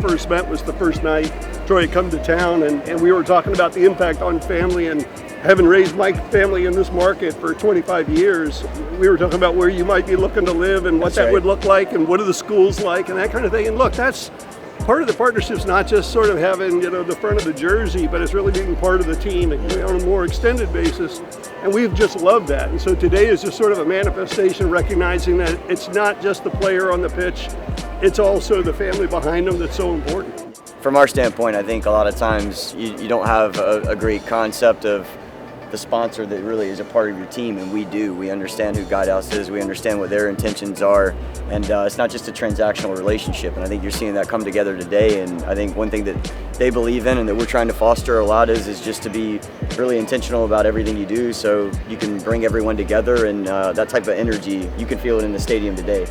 first met was the first night Troy had come to town, and we were talking about the impact on family, and having raised my family in this market for 25 years, we were talking about where you might be looking to live and what that would look like and what are the schools like and that kind of thing. And look, that's part of the partnership's not just sort of having, the front of the jersey, but it's really being part of the team on a more extended basis. And we've just loved that. And so today is just sort of a manifestation recognizing that it's not just the player on the pitch, it's also the family behind them that's so important. From our standpoint, I think a lot of times you don't have a great concept of the sponsor that really is a part of your team, and we do. We understand who Guidehouse is, we understand what their intentions are, and it's not just a transactional relationship, and I think you're seeing that come together today. And I think one thing that they believe in and that we're trying to foster a lot is just to be really intentional about everything you do so you can bring everyone together, and that type of energy, you can feel it in the stadium today.